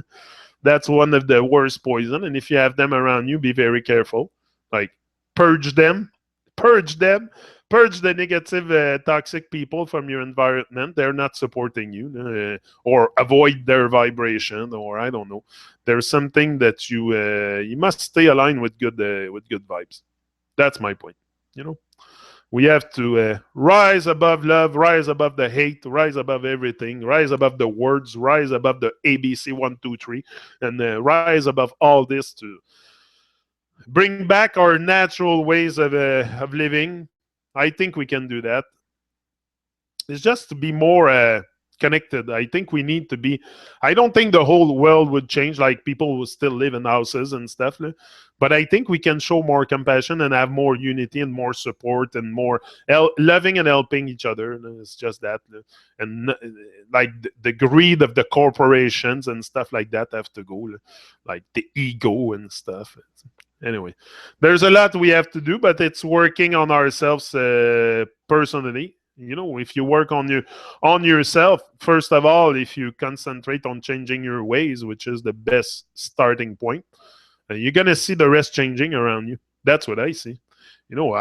That's one of the worst poison. And if you have them around you, be very careful. Like, purge them, purge them, purge the negative, toxic people from your environment. They're not supporting you, or avoid their vibration, or I don't know. There's something that you must stay aligned with good vibes. That's my point. We have to rise above love, rise above the hate, rise above everything, rise above the words, rise above the ABC 1, 2, 3, and rise above all this to bring back our natural ways of living. I think we can do that. It's just to be more connected. I think we need to be. I don't think the whole world would change. Like, people will still live in houses and stuff. But I think we can show more compassion and have more unity and more support and more loving and helping each other. It's just that. And like the greed of the corporations and stuff like that have to go. Like the ego and stuff. Anyway, there's a lot we have to do, but it's working on ourselves personally. If you work on yourself, first of all, if you concentrate on changing your ways, which is the best starting point, you're gonna see the rest changing around you. That's what I see. Before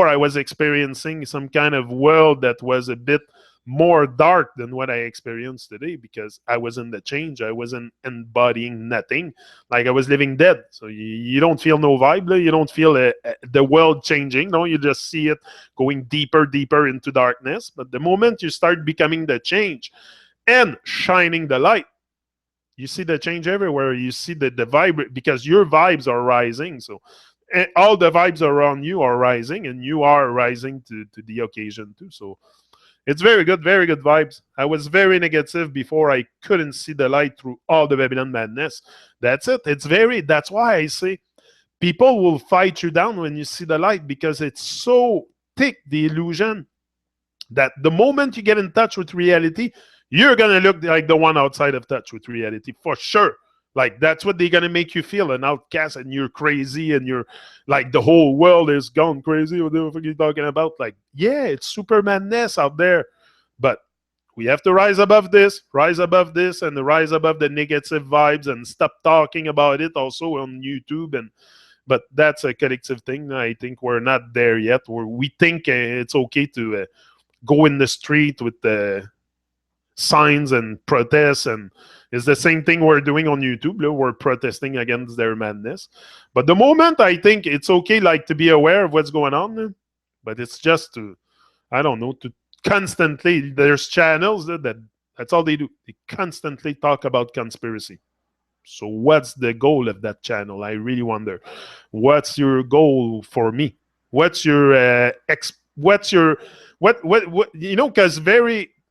I was experiencing some kind of world that was a bit more dark than what I experienced today, because I was in the change. I wasn't embodying nothing. Like, I was living dead. So you don't feel no vibe. You don't feel the world changing. No, you just see it going deeper, deeper into darkness. But the moment you start becoming the change and shining the light, you see the change everywhere. You see the vibe, because your vibes are rising. So all the vibes around you are rising, and you are rising to the occasion too. So it's very good vibes. I was very negative before. I couldn't see the light through all the Babylon madness. That's it. That's why I say people will fight you down when you see the light, because it's so thick, the illusion, that the moment you get in touch with reality, you're going to look like the one outside of touch with reality for sure. Like, that's what they're going to make you feel, an outcast, and you're crazy, and you're like, the whole world is gone crazy. What the fuck are you talking about? Like, yeah, it's super madness out there. But we have to rise above this, and rise above the negative vibes, and stop talking about it also on YouTube. But that's a collective thing. I think we're not there yet. We think it's okay to go in the street with the signs and protests, and it's the same thing we're doing on YouTube. We're protesting against their madness. But the moment, I think it's okay, like, to be aware of what's going on, but it's just to, I don't know, to constantly, there's channels that's all they do. They constantly talk about conspiracy. So what's the goal of that channel? I really wonder. What's your goal for me? What's your what because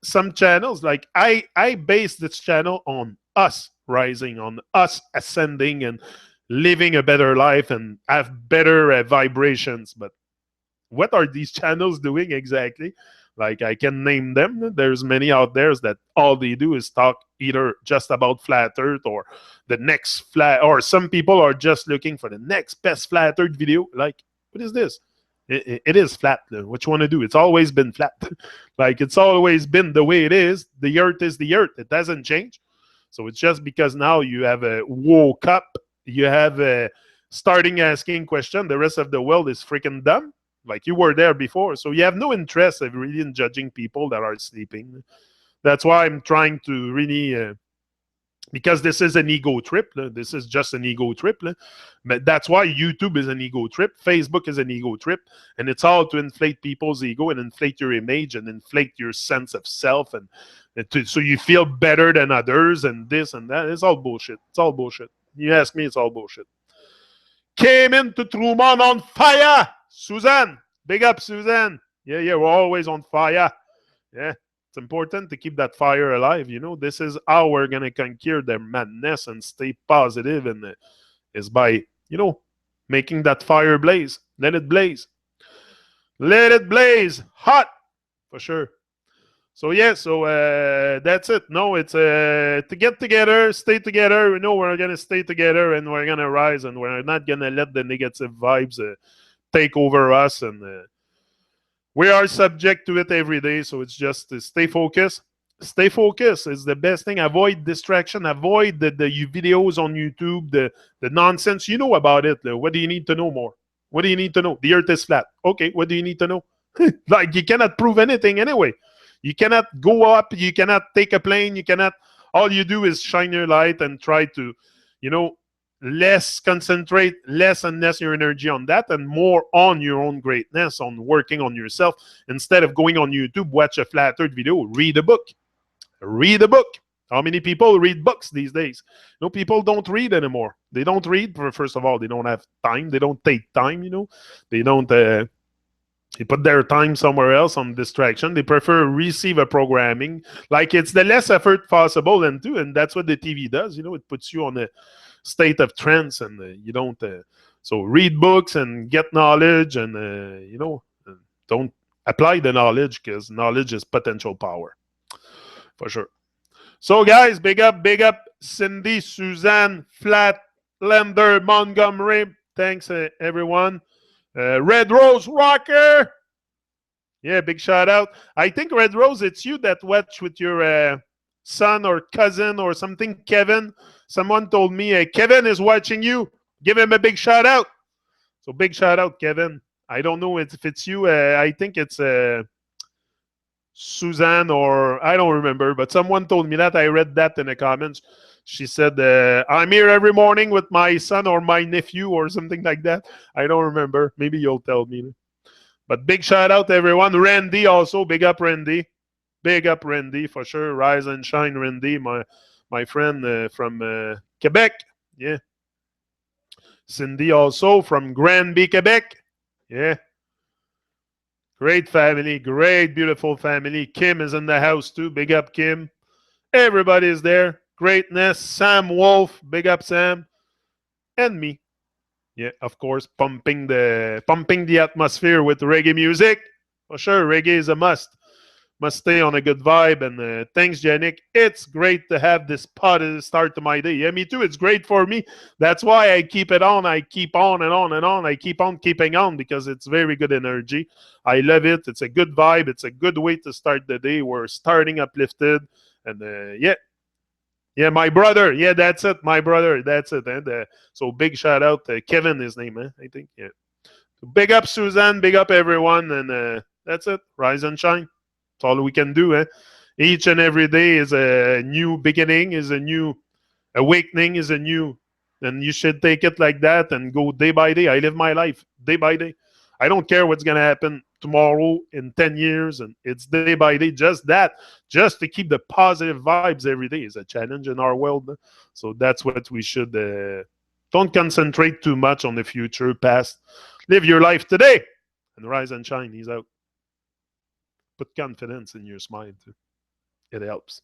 some channels, like, I base this channel on us rising, on us ascending and living a better life and have better vibrations. But what are these channels doing exactly? Like, I can name them. There's many out there that all they do is talk either just about flat earth or the next flat, or some people are just looking for the next best flat earth video. Like, what is this? It is flat. What you want to do? It's always been flat. Like, it's always been the way it is. The earth is the earth. It doesn't change. So it's just because now you have a woke up, you have a starting asking question. The rest of the world is freaking dumb. Like, you were there before, so you have no interest of really in judging people that are sleeping. That's why I'm trying to really, because this is an ego trip. This is just an ego trip. But that's why YouTube is an ego trip. Facebook is an ego trip. And it's all to inflate people's ego and inflate your image and inflate your sense of self. And so you feel better than others and this and that. It's all bullshit. It's all bullshit. You ask me, it's all bullshit. Came into Truman on fire. Suzanne, big up, Suzanne. Yeah, we're always on fire. Yeah, it's important to keep that fire alive. This is how we're going to conquer their madness and stay positive, and is by, making that fire blaze. Let it blaze. Let it blaze. Hot, for sure. So, yeah, that's it. No, it's to get together, stay together. We're going to stay together, and we're going to rise, and we're not going to let the negative vibes take over us, and we are subject to it every day. So it's just to stay focused. Stay focused is the best thing. Avoid distraction. Avoid the videos on YouTube, the nonsense. You know about it. What do you need to know more? What do you need to know? The earth is flat. Okay, what do you need to know? Like, you cannot prove anything anyway. You cannot go up. You cannot take a plane. You cannot. All you do is shine your light and try to, concentrate less and less your energy on that, and more on your own greatness, on working on yourself. Instead of going on YouTube, watch a flat earth video, read a book. Read a book. How many people read books these days? People don't read anymore. They don't read. First of all, they don't have time. They don't take time, They don't... they put their time somewhere else on distraction. They prefer receive a programming. Like, it's the less effort possible, and that's what the TV does. It puts you on a state of trance, and you don't... so read books and get knowledge, and, don't apply the knowledge, because knowledge is potential power. For sure. So, guys, big up, Cindy, Suzanne, Flatlander, Montgomery. Thanks, everyone. Red Rose Rocker. Yeah, big shout out. I think, Red Rose, it's you that watch with your son or cousin or something, Kevin. Someone told me Kevin is watching you. Give him a big shout out. So, big shout out, Kevin. I don't know if it's you. I think it's Suzanne, or I don't remember, but someone told me that. I read that in the comments. She said, I'm here every morning with my son or my nephew or something like that. I don't remember. Maybe you'll tell me. But big shout out to everyone. Randy also. Big up, Randy. Big up, Randy, for sure. Rise and shine, Randy, my friend from Quebec. Yeah. Cindy also from Granby, Quebec. Yeah. Great family, great, beautiful family. Kim is in the house too. Big up, Kim. Everybody's there. Greatness. Sam Wolf. Big up, Sam. And me. Yeah, of course, pumping the atmosphere with reggae music. For sure, reggae is a must stay on a good vibe. And thanks, Janik. It's great to have this pod at the start to my day. Yeah, me too. It's great for me. That's why I keep it on. I keep on and on and on. I keep on keeping on because it's very good energy. I love it. It's a good vibe. It's a good way to start the day. We're starting uplifted. And yeah. Yeah, my brother. Yeah, that's it. My brother. That's it. And so big shout out to Kevin, his name, I think. Yeah. So big up, Suzanne. Big up, everyone. And that's it. Rise and shine. That's all we can do. Each and every day is a new beginning, is a new awakening, is a new, and you should take it like that and go day by day. I live my life day by day. I don't care what's going to happen tomorrow in 10 years, and it's day by day. Just that, just to keep the positive vibes every day is a challenge in our world. So that's what we should. Don't concentrate too much on the future, past. Live your life today and rise and shine. He's out. Put confidence in your smile too. It helps.